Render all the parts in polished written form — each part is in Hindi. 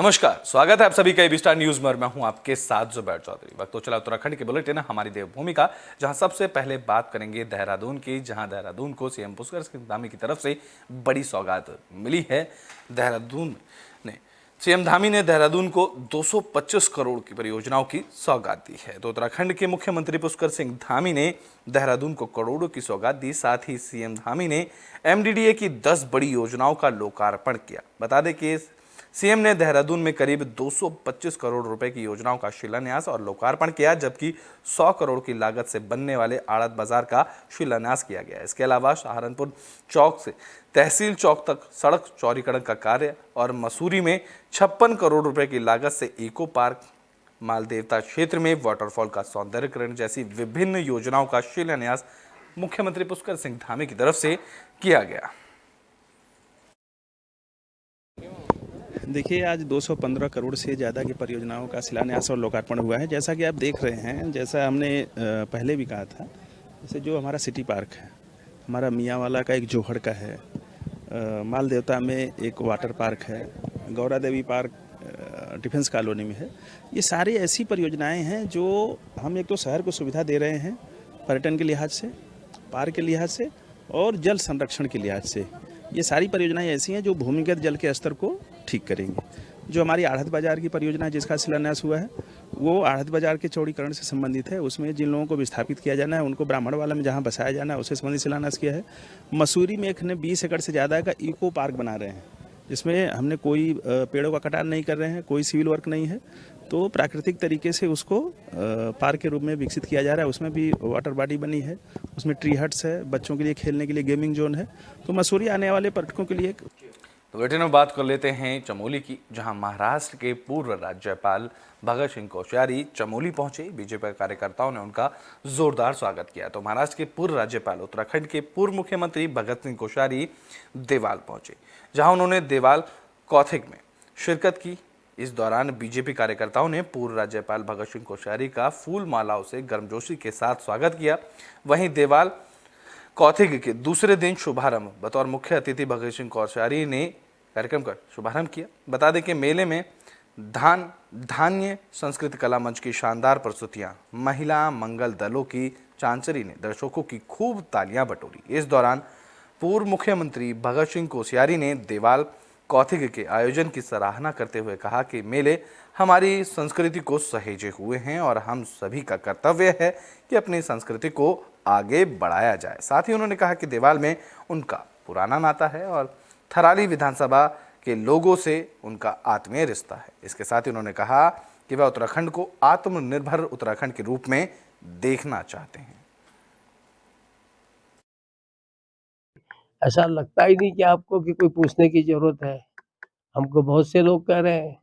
नमस्कार, स्वागत है आप सभी का एबी स्टार न्यूज में। मैं हूं आपके साथ जुबैर चौधरी। वक्त तो चला उत्तराखंड के बुलेटिन हमारी देवभूमि का, जहां सबसे पहले बात करेंगे देहरादून की, जहां देहरादून को सीएम पुष्कर सिंह धामी की तरफ से बड़ी सौगात मिली है। सीएम धामी ने देहरादून को 225 करोड़ की परियोजनाओं की सौगात दी है। तो उत्तराखंड के मुख्यमंत्री पुष्कर सिंह धामी ने देहरादून को करोड़ों की सौगात दी। साथ ही सीएम धामी ने एमडीडीए की 10 बड़ी योजनाओं का लोकार्पण किया। बता दें कि सीएम ने देहरादून में करीब 225 करोड़ रुपए की योजनाओं का शिलान्यास और लोकार्पण किया, जबकि 100 करोड़ की लागत से बनने वाले आड़त बाजार का शिलान्यास किया गया। इसके अलावा सहारनपुर चौक से तहसील चौक तक सड़क चौड़ीकरण का कार्य और मसूरी में 56 करोड़ रुपए की लागत से इको पार्क, मालदेवता क्षेत्र में वाटरफॉल का सौंदर्यीकरण जैसी विभिन्न योजनाओं का शिलान्यास मुख्यमंत्री पुष्कर सिंह धामी की तरफ से किया गया। देखिए, आज 215 करोड़ से ज़्यादा की परियोजनाओं का शिलान्यास और लोकार्पण हुआ है। जैसा कि आप देख रहे हैं, जैसा हमने पहले भी कहा था, जैसे जो हमारा सिटी पार्क है, हमारा मियांवाला का एक जोहड़ का है, मालदेवता में एक वाटर पार्क है, Gaura Devi park defence colony में है। ये सारी ऐसी परियोजनाएं हैं जो हम एक तो शहर को सुविधा दे रहे हैं पर्यटन के लिहाज से, पार्क के लिहाज से और जल संरक्षण के लिहाज से। ये सारी परियोजनाएं ऐसी हैं जो भूमिगत जल के स्तर को ठीक करेंगे। जो हमारी आढ़त बाजार की परियोजना है जिसका शिलान्यास हुआ है, वो आढ़त बाजार के चौड़ीकरण से संबंधित है। उसमें जिन लोगों को विस्थापित किया जाना है, उनको ब्राह्मणवाला में जहां बसाया जाना है, उससे संबंधित शिलान्यास किया है। मसूरी में हमने 20 एकड़ से ज़्यादा का इको पार्क बना रहे हैं, जिसमें हमने कोई पेड़ों का कटान नहीं कर रहे हैं, कोई सिविल वर्क नहीं है, तो प्राकृतिक तरीके से उसको पार्क के रूप में विकसित किया जा रहा है। उसमें भी वाटर बॉडी बनी है, उसमें ट्री हट्स है, बच्चों के लिए खेलने के लिए गेमिंग जोन है। तो मसूरी आने वाले पर्यटकों के लिए तो बुलेटिन में बात कर लेते हैं चमोली की, जहां महाराष्ट्र के पूर्व राज्यपाल भगत सिंह कोश्यारी चमोली पहुंचे। बीजेपी कार्यकर्ताओं ने उनका जोरदार स्वागत किया। तो महाराष्ट्र के पूर्व राज्यपाल उत्तराखंड के पूर्व मुख्यमंत्री भगत सिंह कोश्यारी देवाल पहुंचे, जहां उन्होंने देवाल कौथिग में शिरकत की। इस दौरान बीजेपी कार्यकर्ताओं ने पूर्व राज्यपाल भगत सिंह कोश्यारी का फूल मालाओं से गर्मजोशी के साथ स्वागत किया। वहीं देवाल कौथिग के दूसरे दिन शुभारंभ बतौर मुख्य अतिथि भगत सिंह कोश्यारी ने कार्यक्रम का शुभारंभ किया। बता दें कि मेले में धान्य संस्कृत कला मंच की शानदार प्रस्तुतियां, महिला मंगल दलों की चांचरी ने दर्शकों की खूब तालियां बटोरी। इस दौरान पूर्व मुख्यमंत्री भगत सिंह कोश्यारी ने देवाल कौथिग के आयोजन की सराहना करते हुए कहा कि मेले हमारी संस्कृति को सहेजे हुए हैं और हम सभी का कर्तव्य है कि अपनी संस्कृति को आगे बढ़ाया जाए। साथ ही उन्होंने कहा कि देवाल में उनका पुराना नाता है और थराली विधानसभा के लोगों से उनका आत्मीय रिश्ता है। इसके साथ ही उन्होंने कहा कि वह उत्तराखंड को आत्मनिर्भर उत्तराखंड के रूप में देखना चाहते हैं। ऐसा लगता ही नहीं कि आपको कि कोई पूछने की जरूरत है। हमको बहुत से लोग कह रहे हैं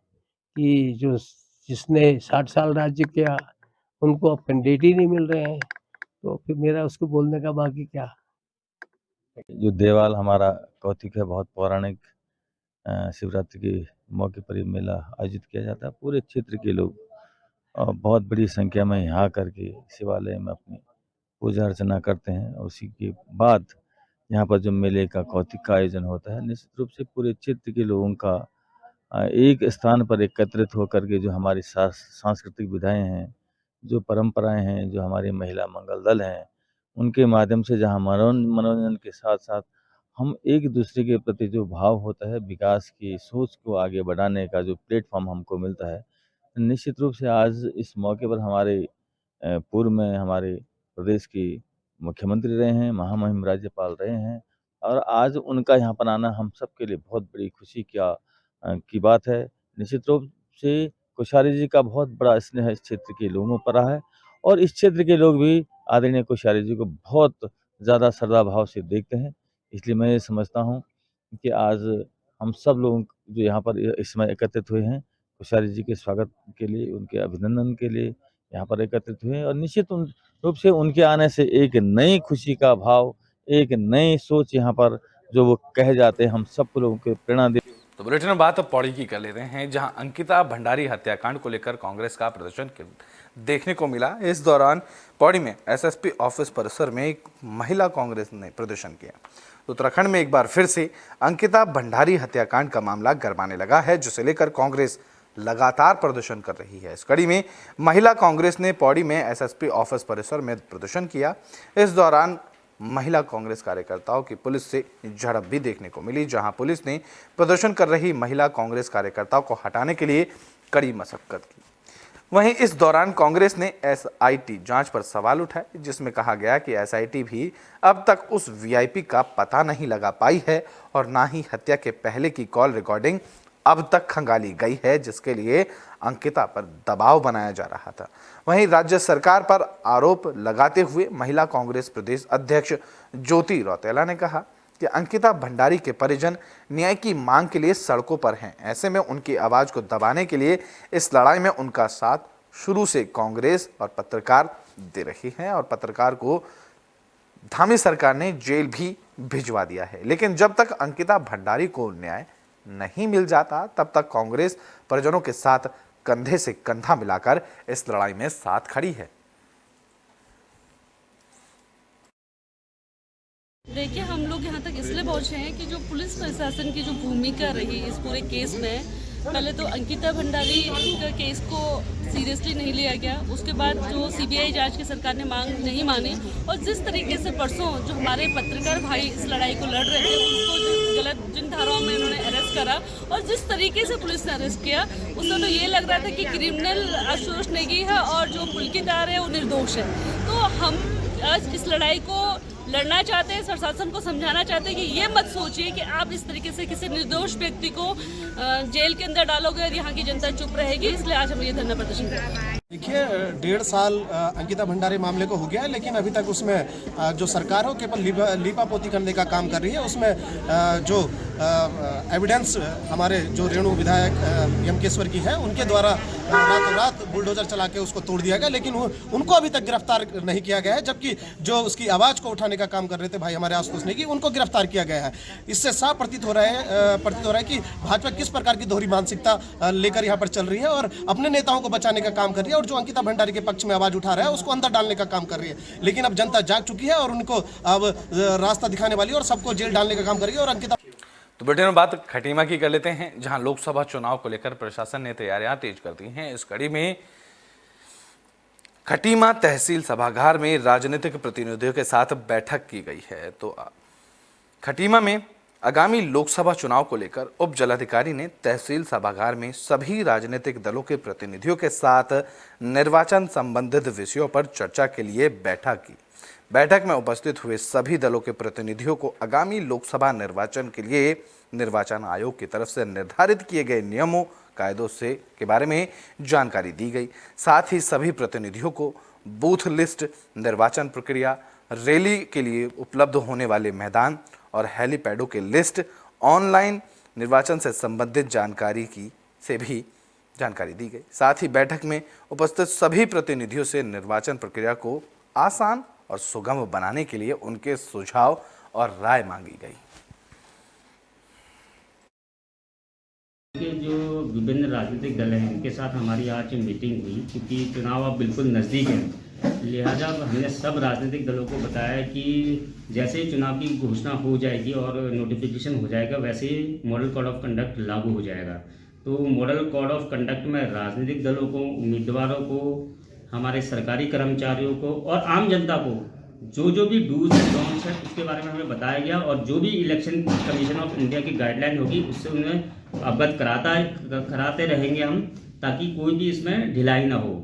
कि जिसने 60 साल राज्य किया उनको अब कैंडिडेट ही नहीं मिल रहे हैं, तो फिर मेरा उसको बोलने का बाकी क्या। जो देवाल हमारा कौथिग है, बहुत पौराणिक शिवरात्रि के मौके पर ये मेला आयोजित किया जाता है। पूरे क्षेत्र के लोग बहुत बड़ी संख्या में यहाँ करके शिवालय में अपनी पूजा अर्चना करते हैं। उसी के बाद यहाँ पर जो मेले का कौथिग का आयोजन होता है, निश्चित रूप से पूरे क्षेत्र के लोगों का एक स्थान पर एकत्रित होकर के जो हमारी सांस्कृतिक विधाएं हैं, जो परंपराएं हैं, जो हमारी महिला मंगल दल हैं, उनके माध्यम से जहाँ मनोरंजन के साथ साथ हम एक दूसरे के प्रति जो भाव होता है, विकास की सोच को आगे बढ़ाने का जो प्लेटफॉर्म हमको मिलता है, निश्चित रूप से आज इस मौके पर हमारे पूर्व में हमारे प्रदेश की मुख्यमंत्री रहे हैं, महामहिम राज्यपाल रहे हैं, और आज उनका यहाँ पर आना हम सब के लिए बहुत बड़ी खुशी की बात है। निश्चित रूप से कोश्यारी जी का बहुत बड़ा स्नेह इस क्षेत्र के लोगों पर रहा है और इस क्षेत्र के लोग भी आदरणीय कोश्यारी जी को बहुत ज़्यादा श्रद्धा भाव से देखते हैं। इसलिए मैं ये समझता हूँ कि आज हम सब लोग जो यहाँ पर इस समय एकत्रित हुए हैं, कोश्यारी जी के स्वागत के लिए, उनके अभिनंदन के लिए यहाँ पर एकत्रित हुए हैं और निश्चित रूप से उनके आने से एक नई खुशी का भाव, एक नई सोच यहाँ पर जो वो कह जाते हैं, हम सब लोगों को प्रेरणा दे। तो बुलेटिन में बात पौड़ी की कर लेते हैं, जहां अंकिता भंडारी हत्याकांड को लेकर कांग्रेस का प्रदर्शन देखने को मिला। इस दौरान पौड़ी में एसएसपी ऑफिस परिसर में एक महिला कांग्रेस ने प्रदर्शन किया। तो उत्तराखंड में एक बार फिर से अंकिता भंडारी हत्याकांड का मामला गरमाने लगा है, जिसे लेकर कांग्रेस लगातार प्रदर्शन कर रही है। इस कड़ी में महिला कांग्रेस ने पौड़ी में एसएसपी ऑफिस परिसर में प्रदर्शन किया। इस दौरान महिला कांग्रेस कार्यकर्ताओं की पुलिस से झड़प भी देखने को मिली, जहां पुलिस ने प्रदर्शन कर रही महिला कांग्रेस कार्यकर्ताओं को हटाने के लिए कड़ी मशक्कत की। वहीं इस दौरान कांग्रेस ने एसआईटी जांच पर सवाल उठाए, जिसमें कहा गया कि एसआईटी भी अब तक उस वीआईपी का पता नहीं लगा पाई है और ना ही हत्या के पहले की कॉल रिकॉर्डिंग अब तक खंगाली गई है, जिसके लिए अंकिता पर दबाव बनाया जा रहा था। वहीं राज्य सरकार पर आरोप लगाते हुए महिला कांग्रेस प्रदेश अध्यक्ष ज्योति रौतेला ने कहा कि अंकिता भंडारी के परिजन न्याय की मांग के लिए सड़कों पर हैं। ऐसे में उनकी आवाज को दबाने के लिए इस लड़ाई में उनका साथ शुरू से कांग्रेस और पत्रकार दे रही हैं और पत्रकार को धामी सरकार ने जेल भी भिजवा दिया है। लेकिन जब तक अंकिता भंडारी को न्याय नहीं मिल जाता, तब तक कांग्रेस परिजनों के साथ कंधे से कंधा मिलाकर इस लड़ाई में साथ खड़ी है। देखिए, हम लोग यहाँ तक इसलिए पहुँचे हैं कि जो पुलिस प्रशासन की जो भूमिका रही इस पूरे केस में, पहले तो अंकिता भंडारी का केस को सीरियसली नहीं लिया गया। उसके बाद जो सीबीआई जांच की सरकार ने मांग नहीं मानी और जिस तरीके से परसों जो हमारे पत्रकार भाई इस लड़ाई को लड़ रहे थे, उसको जिन धाराओं में उन्होंने अरेस्ट करा और जिस तरीके से पुलिस ने अरेस्ट किया, उससे तो ये लग रहा था कि क्रिमिनल आशुतोष नेगी है और जो पुलकीदार है वो निर्दोष है। तो हम आज इस लड़ाई को लड़ना चाहते हैं, प्रशासन को समझाना चाहते हैं कि ये मत सोचिए कि आप इस तरीके से किसी निर्दोष व्यक्ति को जेल के अंदर डालोगे और यहाँ की जनता चुप रहेगी। इसलिए आज हम ये धरना प्रदर्शन कर रहे हैं। देखिए, 1.5 साल अंकिता भंडारी मामले को हो गया है, लेकिन अभी तक उसमें जो सरकार हो केवल लीपापोती करने का काम कर रही है। उसमें जो एविडेंस हमारे जो रेणु विधायक यमकेश्वर की है, उनके द्वारा रातों रात बुलडोजर चला के उसको तोड़ दिया गया, लेकिन उनको अभी तक गिरफ्तार नहीं किया गया है। जबकि जो उसकी आवाज़ को उठाने का काम कर रहे थे भाई हमारे आशुतोष नेगी, उनको गिरफ्तार किया गया है। इससे साफ प्रतीत हो रहा है कि भाजपा किस प्रकार की दोहरी मानसिकता लेकर यहाँ पर चल रही है और अपने नेताओं को बचाने का काम कर रही है और जो अंकिता भंडारी के पक्ष में आवाज उठा रहा है उसको अंदर डालने का काम कर रही है। लेकिन अब जनता जाग चुकी है और उनको अब रास्ता दिखाने वाली है और सबको जेल डालने का काम कर रही है। और अंकिता तो बुलेटिन में बात खटीमा की कर लेते हैं, जहां लोकसभा चुनाव को लेकर प्रशासन ने तैयारियां तेज कर दी हैं। इस कड़ी में खटीमा तहसील सभागार में राजनीतिक प्रतिनिधियों के साथ बैठक की गई है। तो खटीमा में आगामी लोकसभा चुनाव को लेकर उप जिलाधिकारी ने तहसील सभागार में सभी राजनीतिक दलों के प्रतिनिधियों के साथ निर्वाचन संबंधित विषयों पर चर्चा के लिए बैठक की। बैठक में उपस्थित हुए सभी दलों के प्रतिनिधियों को आगामी लोकसभा निर्वाचन के लिए निर्वाचन आयोग की तरफ से निर्धारित किए गए नियमों कायदों से के बारे में जानकारी दी गई। साथ ही सभी प्रतिनिधियों को बूथ लिस्ट, निर्वाचन प्रक्रिया, रैली के लिए उपलब्ध होने वाले मैदान और हेलीपैडों के लिस्ट, ऑनलाइन निर्वाचन से संबंधित जानकारी से भी जानकारी दी गई। साथ ही बैठक में उपस्थित सभी प्रतिनिधियों से निर्वाचन प्रक्रिया को आसान और सुगम बनाने के लिए उनके सुझाव और राय मांगी गई। जो विभिन्न राजनीतिक दल हैं उनके साथ हमारी आज मीटिंग हुई, क्योंकि चुनाव अब बिल्कुल नज़दीक है। लिहाजा हमने सब राजनीतिक दलों को बताया कि जैसे ही चुनाव की घोषणा हो जाएगी और नोटिफिकेशन हो जाएगा, वैसे ही मॉडल कोड ऑफ कंडक्ट लागू हो जाएगा। तो मॉडल कोड ऑफ कंडक्ट में राजनीतिक दलों को, उम्मीदवारों को, हमारे सरकारी कर्मचारियों को और आम जनता को जो भी डूज एंड डोंट्स है उसके बारे में हमें बताया गया और जो भी इलेक्शन कमीशन ऑफ इंडिया की गाइडलाइन होगी उससे उन्हें अवगत कराते रहेंगे हम, ताकि कोई भी इसमें ढिलाई ना हो।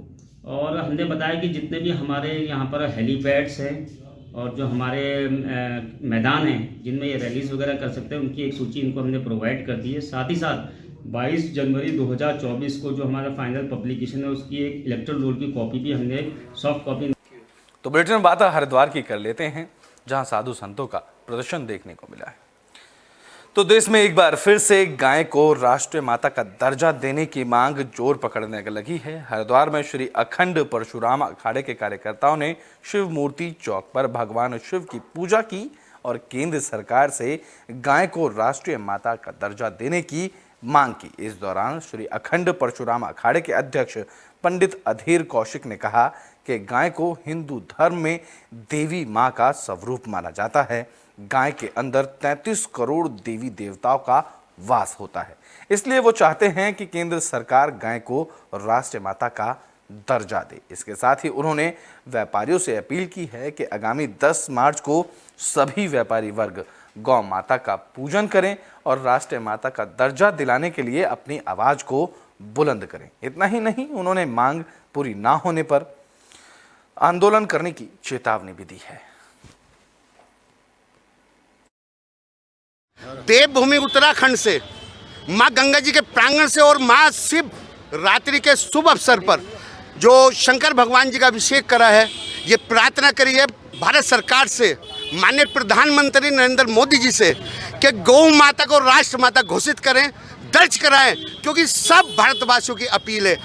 और हमने बताया कि जितने भी हमारे यहाँ पर हेलीपैड्स हैं और जो हमारे मैदान हैं जिनमें ये रैलीज वगैरह कर सकते हैं, उनकी एक सूची इनको हमने प्रोवाइड कर दी है। साथ ही साथ 22 जनवरी 2024 को जो हमारा फाइनल पब्लिकेशन है उसकी एक इलेक्टोरल रोल की कॉपी भी हमने सॉफ्ट कॉपी। तो बुलेटिन में बात हरिद्वार की कर लेते हैं, जहां साधु संतों का प्रदर्शन देखने को मिला है। तो देश में एक बार फिर से गाय को राष्ट्रीय माता का दर्जा देने की मांग जोर पकड़ने लगी है। हरिद्वार में श्री अखंड परशुराम अखाड़े के कार्यकर्ताओं ने शिव मूर्ति चौक पर भगवान शिव की पूजा की और केंद्र सरकार से गाय को राष्ट्रीय माता का दर्जा देने की मांग की। इस दौरान श्री अखंड परशुराम अखाड़े के अध्यक्ष पंडित अधीर कौशिक ने कहा कि गाय को हिंदू धर्म में देवी मां का स्वरूप माना जाता है। गाय के अंदर 33 करोड़ देवी देवताओं का वास होता है। इसलिए वो चाहते हैं कि केंद्र सरकार गाय को राष्ट्रीय माता का दर्जा दे। इसके साथ ही उन्होंने व्यापारियों से अपील की है कि आगामी 10 मार्च को सभी व्यापारी वर्ग गौ माता का पूजन करें और राष्ट्रीय माता का दर्जा दिलाने के लिए अपनी आवाज को बुलंद करें। इतना ही नहीं, उन्होंने मांग पूरी ना होने पर आंदोलन करने की चेतावनी भी दी है। देवभूमि उत्तराखंड से मां गंगा जी के प्रांगण से और मां शिव रात्रि के शुभ अवसर पर जो शंकर भगवान जी का अभिषेक करा है, ये प्रार्थना करी है भारत सरकार से, माननीय प्रधानमंत्री नरेंद्र मोदी जी से कि गौ माता को राष्ट्र माता घोषित करें, दर्ज कराएं, क्योंकि सब भारतवासियों की अपील है।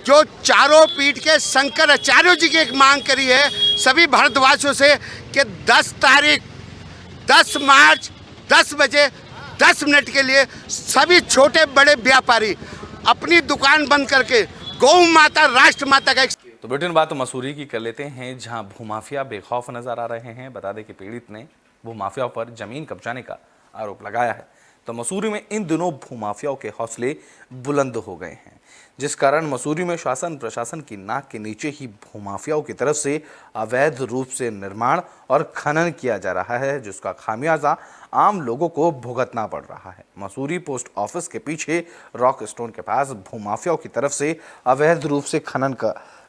जो चारों पीठ के शंकराचार्य जी की एक मांग करी है सभी भारतवासियों से कि 10 तारीख 10 मार्च 10 बजे 10 मिनट के लिए सभी छोटे बड़े व्यापारी अपनी दुकान बंद करके गौ माता राष्ट्र माता का तो ब्रिटेन बात तो मसूरी की कर लेते हैं, जहां भूमाफिया बेखौफ नजर आ रहे हैं। बता दें कि पीड़ित ने भूमाफियाओं पर जमीन कब्जाने का आरोप लगाया है। तो मसूरी में इन दिनों भूमाफियाओं के हौसले बुलंद हो गए हैं, जिस कारण मसूरी में शासन प्रशासन की नाक के नीचे ही भूमाफियाओं की तरफ से अवैध रूप से निर्माण और खनन किया जा रहा है, जिसका खामियाजा आम लोगों को भुगतना पड़ रहा है। मसूरी पोस्ट ऑफिस के पीछे रॉक स्टोन के पास भूमाफियाओं की तरफ से अवैध रूप से खनन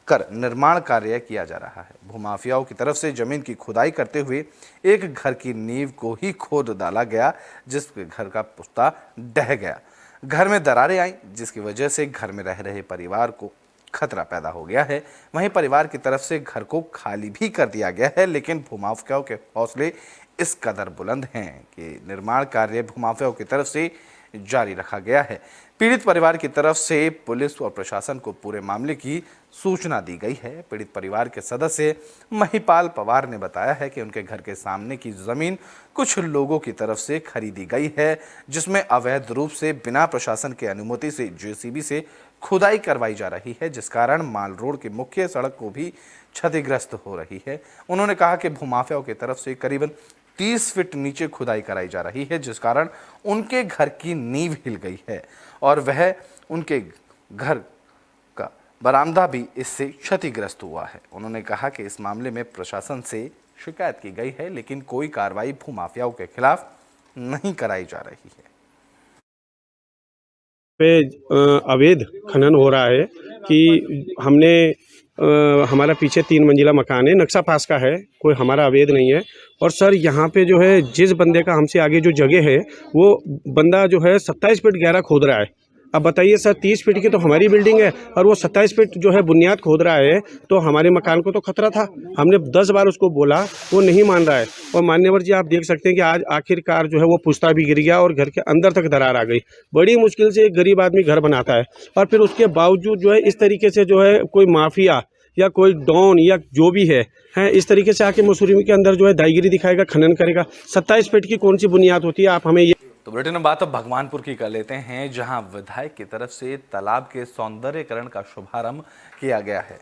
कर निर्माण कार्य किया जा रहा है। भूमाफियाओं की तरफ से जमीन की खुदाई करते हुए एक घर की नींव को ही खोद डाला गया, जिसके घर का पुख्ता ढह गया। घर में दरारें आई, जिसकी वजह से घर में रह रहे परिवार को खतरा पैदा हो गया है। वहीं परिवार की तरफ से घर को खाली भी कर दिया गया है, लेकिन भूमाफियाओं के हौसले इस कदर बुलंद हैं कि निर्माण कार्य भूमाफियाओं की तरफ से जारी रखा गया है। पीड़ित परिवार की तरफ से पुलिस और प्रशासन को पूरे मामले की सूचना दी गई है। पीड़ित परिवार के सदस्य महिपाल पवार ने बताया है कि उनके घर के सामने की जमीन कुछ लोगों की तरफ से खरीदी गई है, जिसमें अवैध रूप से बिना प्रशासन की अनुमति से जेसीबी से खुदाई करवाई जा रही है, जिस कारण माल रोड की मुख्य सड़क को भी क्षतिग्रस्त हो रही है। उन्होंने कहा कि भूमाफियाओं की तरफ से करीबन 30 फीट नीचे खुदाई कराई जा रही है, जिस कारण उनके घर की नींव हिल गई है और वह उनके घर का बरामदा भी इससे क्षतिग्रस्त हुआ है। उन्होंने कहा कि इस मामले में प्रशासन से शिकायत की गई है, लेकिन कोई कार्रवाई भूमाफियाओं के खिलाफ नहीं कराई जा रही है। पे अवैध खनन हो रहा है कि हमने हमारा पीछे 3 मंजिला मकान है, नक्शा पास का है, कोई हमारा अवैध नहीं है। और सर यहाँ पे जो है जिस बंदे का हमसे आगे जो जगह है वो बंदा जो है 27 फीट गहरा खोद रहा है। अब बताइए सर, 30 फीट की तो हमारी बिल्डिंग है और वो 27 फीट जो है बुनियाद खोद रहा है, तो हमारे मकान को तो खतरा था। हमने 10 बार उसको बोला, वो नहीं मान रहा है। और मान्यवर जी आप देख सकते हैं कि आज आखिरकार जो है वो पुश्ता भी गिर गया और घर के अंदर तक दरार आ गई। बड़ी मुश्किल से एक गरीब आदमी घर बनाता है और फिर उसके बावजूद जो है इस तरीके से जो है कोई माफिया या कोई डॉन या जो भी है इस तरीके से आके मसूरी के अंदर जो है दाईगिरी दिखाएगा, खनन करेगा। 27 फीट की कौन सी बुनियाद होती है, आप हमें ये। तो ब्रिटेन में बात अब भगवानपुर की कर लेते हैं, जहां विधायक की तरफ से तालाब के सौंदर्यीकरण का शुभारंभ किया गया है।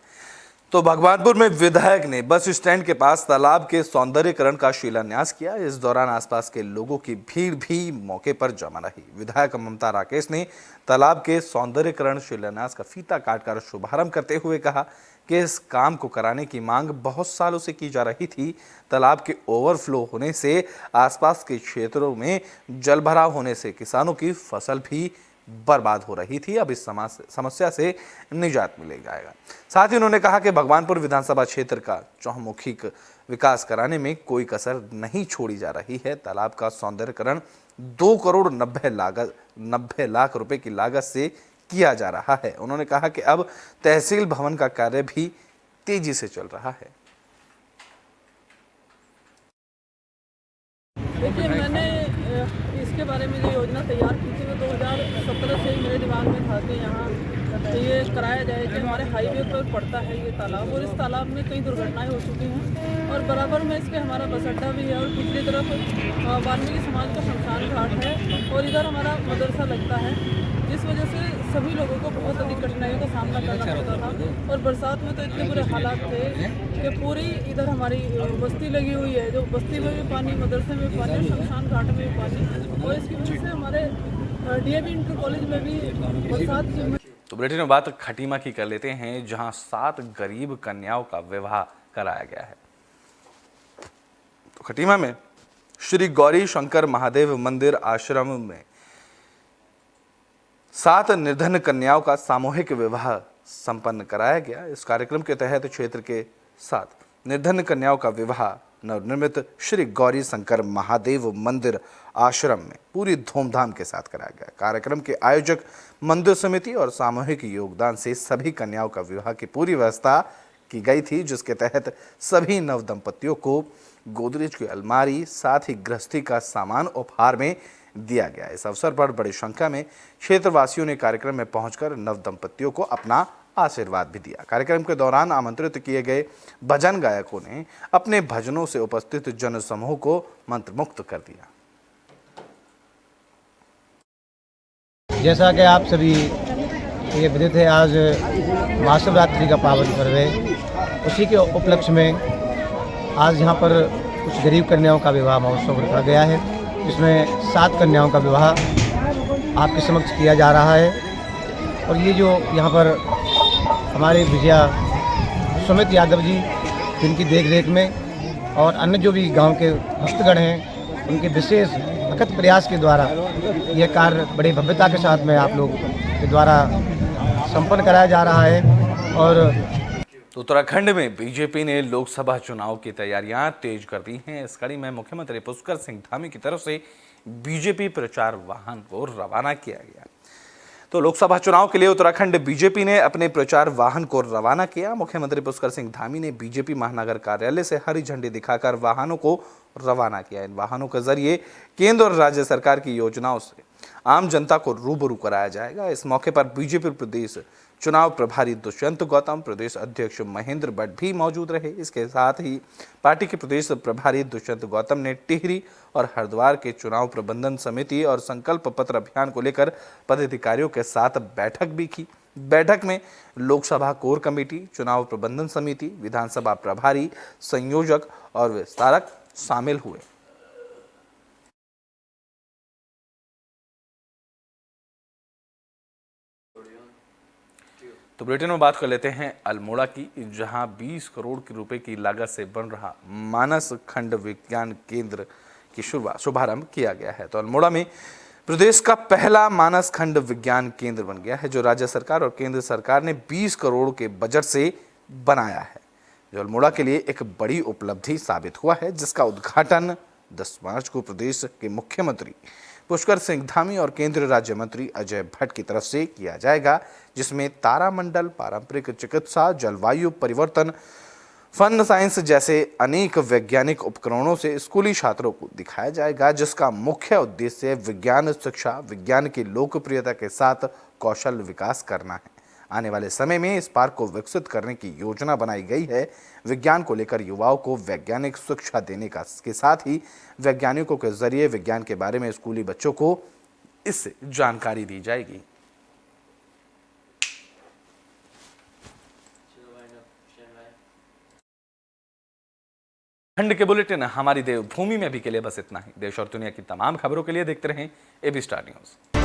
तो भगवानपुर में विधायक ने बस स्टैंड के पास तालाब के सौंदर्यीकरण का शिलान्यास किया। इस दौरान आसपास के लोगों की भीड़ भी मौके पर जमा रही। विधायक ममता राकेश ने तालाब के सौंदर्यीकरण शिलान्यास का फीता काटकर शुभारंभ करते हुए कहा कि इस काम को कराने की मांग बहुत सालों से की जा रही थी। तालाब के ओवरफ्लो होने से आसपास के क्षेत्रों में जलभराव होने से किसानों की फसल भी बर्बाद हो रही थी। अब इस समस्या से निजात मिल जाएगा। साथ ही उन्होंने कहा कि भगवानपुर विधानसभा क्षेत्र का चहुमुखी विकास कराने में कोई कसर नहीं छोड़ी जा रही है। तालाब का सौंदर्यीकरण 2 करोड़ 90 लाख रुपए की लागत से किया जा रहा है। उन्होंने कहा कि अब तहसील भवन का कार्य भी तेजी से चल रहा है। देखिए, मैंने इसके बारे में जो योजना तैयार की थी वो 2017 से ही मेरे दिमाग में था कि यहाँ ये कराया जाए कि हमारे हाईवे पर पड़ता है ये तालाब, और इस तालाब में कई दुर्घटनाएं हो चुकी हैं और बराबर में इसके हमारा बस अड्डा भी है और दूसरी तरफ वाल्मीकि समाज का शमशान घाट है और इधर हमारा मदरसा लगता है, जिस वजह से सभी लोगों को बहुत अधिक कठिनाइयों का सामना करना पड़ता था। और बरसात में तो इतने बुरे हालात थे कि पूरी इधर हमारी बस्ती लगी हुई है, जो बस्ती में भी पानी, मदरसे में भी पानी, शमशान घाट में भी पानी, और इसकी वजह से हमारे डीएवी इंटर कॉलेज में भी बरसात की। तो बुलेटिन में बात खटीमा की कर लेते हैं, जहां 7 गरीब कन्याओं का विवाह कराया गया है। तो खटीमा में श्री गौरी शंकर महादेव मंदिर आश्रम में 7 निर्धन कन्याओं का सामूहिक विवाह संपन्न कराया गया। इस कार्यक्रम के तहत क्षेत्र के 7 निर्धन कन्याओं का विवाह नवनिर्मित श्री गौरी शंकर महादेव मंदिर आश्रम में पूरी धूमधाम के साथ कराया गया। कार्यक्रम के आयोजक मंदिर समिति और सामूहिक योगदान से सभी कन्याओं का विवाह की पूरी व्यवस्था की गई थी, जिसके तहत सभी नव दंपतियों को गोदरेज की अलमारी, साथ ही गृहस्थी का सामान उपहार में दिया गया। इस अवसर पर बड़ी संख्या में क्षेत्रवासियों ने कार्यक्रम में पहुंचकर नव दंपतियों को अपना आशीर्वाद भी दिया। कार्यक्रम के दौरान आमंत्रित किए गए भजन गायकों ने अपने भजनों से उपस्थित जन समूह को मंत्रमुग्ध कर दिया। जैसा कि आप सभी ये विदित है, आज महाशिवरात्रि का पावन पर्व है। उसी के उपलक्ष्य में आज यहाँ पर कुछ गरीब कन्याओं का विवाह महोत्सव रखा गया है, जिसमें 7 कन्याओं का विवाह आपके समक्ष किया जा रहा है। और ये जो यहाँ पर हमारे विजया सुमित यादव जी, जिनकी देखरेख में और अन्य जो भी गांव के भक्तगण हैं, उनके विशेष अथक प्रयास के द्वारा यह कार्य बड़ी भव्यता के साथ में आप लोग के द्वारा संपन्न कराया जा रहा है। और उत्तराखंड में बीजेपी ने लोकसभा चुनाव की तैयारियां तेज कर दी हैं। इस कड़ी में मुख्यमंत्री पुष्कर सिंह धामी की तरफ से बीजेपी प्रचार वाहन को रवाना किया गया। तो लोकसभा चुनाव के लिए उत्तराखंड बीजेपी ने अपने प्रचार वाहन को रवाना किया। मुख्यमंत्री पुष्कर सिंह धामी ने बीजेपी महानगर कार्यालय से हरी झंडी दिखाकर वाहनों को रवाना किया। इन वाहनों के जरिए केंद्र और राज्य सरकार की योजनाओं से आम जनता को रूबरू कराया जाएगा। इस मौके पर बीजेपी प्रदेश चुनाव प्रभारी दुष्यंत गौतम, प्रदेश अध्यक्ष महेंद्र भट्ट भी मौजूद रहे। इसके साथ ही पार्टी के प्रदेश प्रभारी दुष्यंत गौतम ने टिहरी और हरिद्वार के चुनाव प्रबंधन समिति और संकल्प पत्र अभियान को लेकर पदाधिकारियों के साथ बैठक भी की। बैठक में लोकसभा कोर कमेटी, चुनाव प्रबंधन समिति, विधानसभा प्रभारी, संयोजक और विस्तारक शामिल हुए। तो बुलेटिन में बात कर लेते हैं अल्मोड़ा की, जहां 20 करोड़ रुपए की लागत से बन रहा मानस खंड विज्ञान केंद्र की शुभारंभ किया गया है। तो अल्मोड़ा में प्रदेश का पहला मानस खंड विज्ञान केंद्र बन गया है, जो राज्य सरकार और केंद्र सरकार ने 20 करोड़ के बजट से बनाया है, जो अल्मोड़ा के लिए एक बड़ी उपलब्धि साबित हुआ है, जिसका उद्घाटन 10 मार्च को प्रदेश के मुख्यमंत्री पुष्कर सिंह धामी और केंद्रीय राज्य मंत्री अजय भट्ट की तरफ से किया जाएगा, जिसमें तारामंडल, पारंपरिक चिकित्सा, जलवायु परिवर्तन, फन साइंस जैसे अनेक वैज्ञानिक उपकरणों से स्कूली छात्रों को दिखाया जाएगा, जिसका मुख्य उद्देश्य विज्ञान शिक्षा, विज्ञान की लोकप्रियता के साथ कौशल विकास करना है। आने वाले समय में इस पार्क को विकसित करने की योजना बनाई गई है। विज्ञान को लेकर युवाओं को वैज्ञानिक शिक्षा देने का के साथ ही वैज्ञानिकों के जरिए विज्ञान के बारे में स्कूली बच्चों को इससे जानकारी दी जाएगी। खंड के बुलेटिन हमारी देवभूमि में भी के लिए बस इतना ही। देश और दुनिया की तमाम खबरों के लिए देखते रहें एबी स्टार न्यूज।